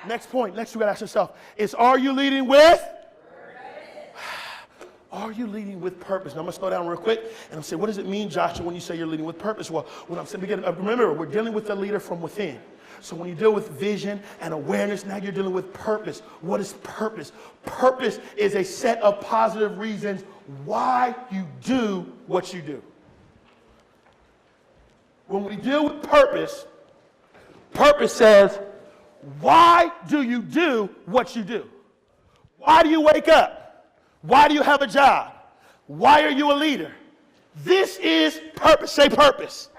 Next point, next you got to ask yourself is, are you leading with? Are you leading with purpose? Now I'm going to slow down real quick and I'm saying, what does it mean, Joshua, when you say you're leading with purpose? Well, what I'm saying, remember, we're dealing with the leader from within. So when you deal with vision and awareness, now you're dealing with purpose. What is purpose? Purpose is a set of positive reasons why you do what you do. When we deal with purpose, purpose says, why do you do what you do? Why do you wake up? Why do you have a job? Why are you a leader? This is purpose. Say purpose.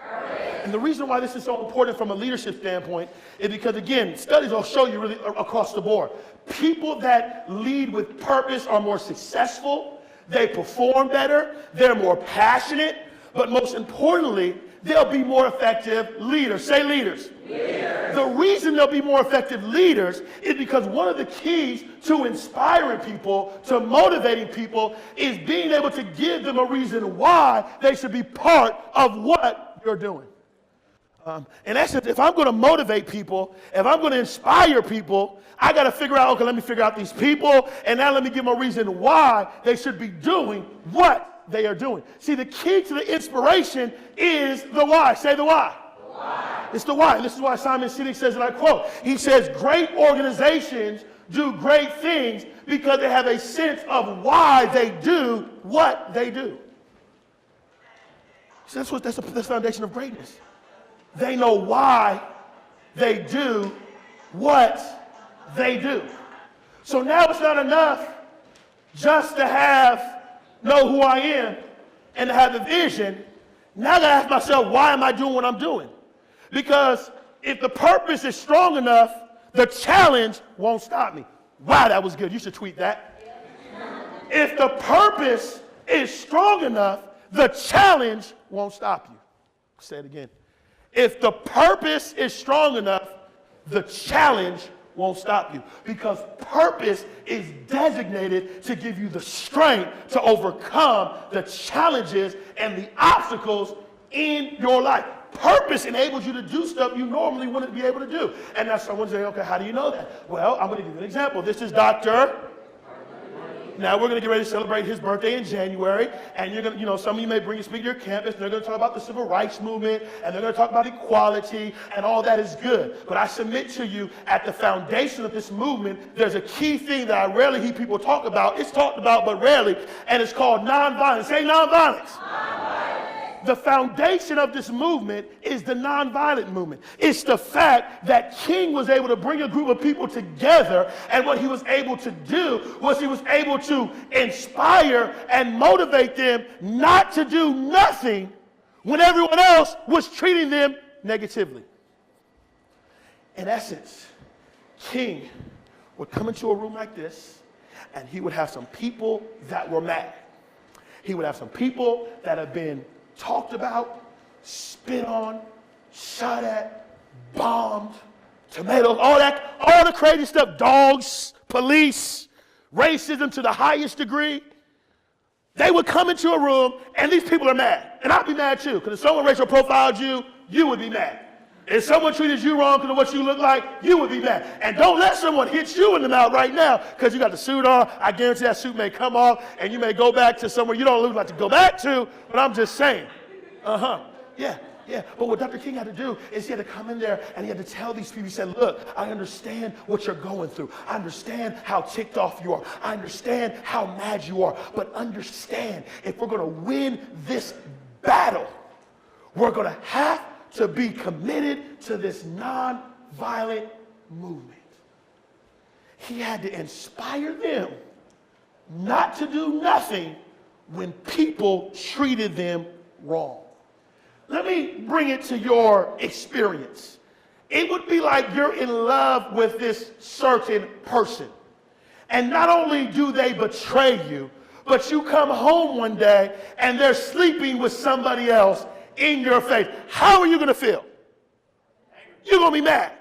And the reason why this is so important from a leadership standpoint is because, again, studies will show you really across the board. People that lead with purpose are more successful, they perform better, they're more passionate, but most importantly, they'll be more effective leaders. Say leaders. Leaders. The reason they'll be more effective leaders is because one of the keys to inspiring people, to motivating people, is being able to give them a reason why they should be part of what you're doing. In essence, if I'm going to motivate people, if I'm going to inspire people, I got to figure out, okay, let me figure out these people, and now let me give them a reason why they should be doing what they are doing. See, the key to the inspiration is the why. Say the why. The why. It's the why. And this is why Simon Sinek says, and I quote, he says, great organizations do great things because they have a sense of why they do what they do. So that's the foundation of greatness. They know why they do what they do. So now it's not enough just to know who I am and to have the vision. Now I got to ask myself, why am I doing what I'm doing? Because if the purpose is strong enough, the challenge won't stop me. Wow, that was good. You should tweet that. If the purpose is strong enough, the challenge won't stop you. Say it again. If the purpose is strong enough, the challenge won't stop you, because purpose is designated to give you the strength to overcome the challenges and the obstacles in your life. Purpose enables you to do stuff you normally wouldn't be able to do. And now someone say, okay, how do you know that? Well, I'm going to give you an example. This is Dr. Now we're going to get ready to celebrate his birthday in January, and you're going to, some of you may bring a speaker to your campus, and they're going to talk about the civil rights movement, and they're going to talk about equality, and all that is good. But I submit to you, at the foundation of this movement, there's a key thing that I rarely hear people talk about. It's talked about, but rarely, and it's called nonviolence. Say nonviolence. The foundation of this movement is the nonviolent movement. It's the fact that King was able to bring a group of people together, and what he was able to do was he was able to inspire and motivate them not to do nothing when everyone else was treating them negatively. In essence, King would come into a room like this, and he would have some people that were mad. He would have some people that have been talked about, spit on, shot at, bombed, tomatoes, all the crazy stuff, dogs, police, racism to the highest degree. They would come into a room, and these people are mad. And I'd be mad too, because if someone racial profiled you, you would be mad. If someone treated you wrong because of what you look like, you would be mad. And don't let someone hit you in the mouth right now because you got the suit on. I guarantee that suit may come off, and you may go back to somewhere you don't like to go back to, but I'm just saying. Yeah. But what Dr. King had to do is he had to come in there and he had to tell these people, he said, look, I understand what you're going through. I understand how ticked off you are. I understand how mad you are. But understand, if we're going to win this battle, we're going to have to be committed to this non-violent movement. He had to inspire them not to do nothing when people treated them wrong. Let me bring it to your experience. It would be like you're in love with this certain person. And not only do they betray you, but you come home one day and they're sleeping with somebody else in your face. How are you going to feel? You're going to be mad.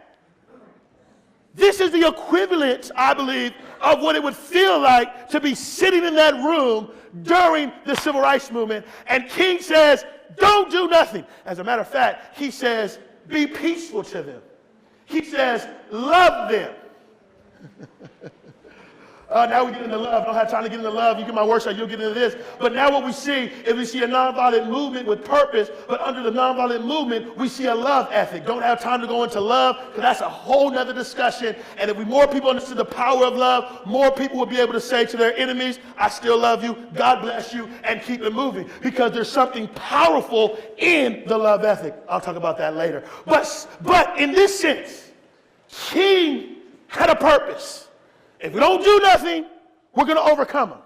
This is the equivalent, I believe, of what it would feel like to be sitting in that room during the civil rights movement. And King says, don't do nothing. As a matter of fact, he says, be peaceful to them. He says, love them. Now we get into love. I don't have time to get into love. You get my workshop, you'll get into this. But now what we see is we see a nonviolent movement with purpose, but under the nonviolent movement, we see a love ethic. Don't have time to go into love, because that's a whole nother discussion. And if more people understood the power of love, more people would be able to say to their enemies, I still love you, God bless you, and keep it moving. Because there's something powerful in the love ethic. I'll talk about that later. But in this sense, King had a purpose. If we don't do nothing, we're going to overcome them.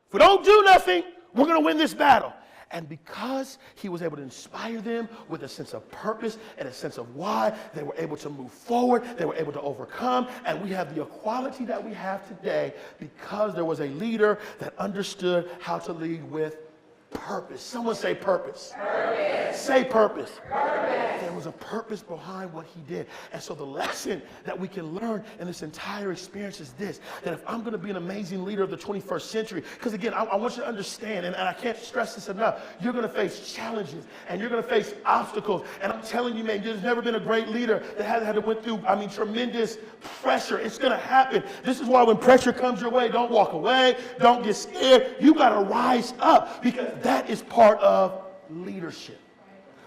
If we don't do nothing, we're going to win this battle. And because he was able to inspire them with a sense of purpose and a sense of why, they were able to move forward, they were able to overcome, and we have the equality that we have today because there was a leader that understood how to lead with purpose. Someone say purpose. Purpose. Say purpose. Purpose. There was a purpose behind what he did. And so the lesson that we can learn in this entire experience is this, that if I'm going to be an amazing leader of the 21st century, because again, I want you to understand, and I can't stress this enough, you're going to face challenges and you're going to face obstacles. And I'm telling you, man, there's never been a great leader that hasn't had to went through, tremendous pressure. It's going to happen. This is why when pressure comes your way, don't walk away. Don't get scared. You got to rise up, because that is part of leadership.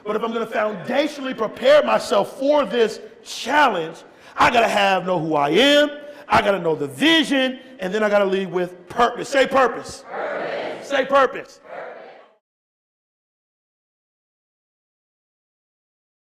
But if I'm going to foundationally prepare myself for this challenge, I got to know who I am, I got to know the vision, and then I got to lead with purpose. Say purpose. Purpose. Say purpose. Purpose.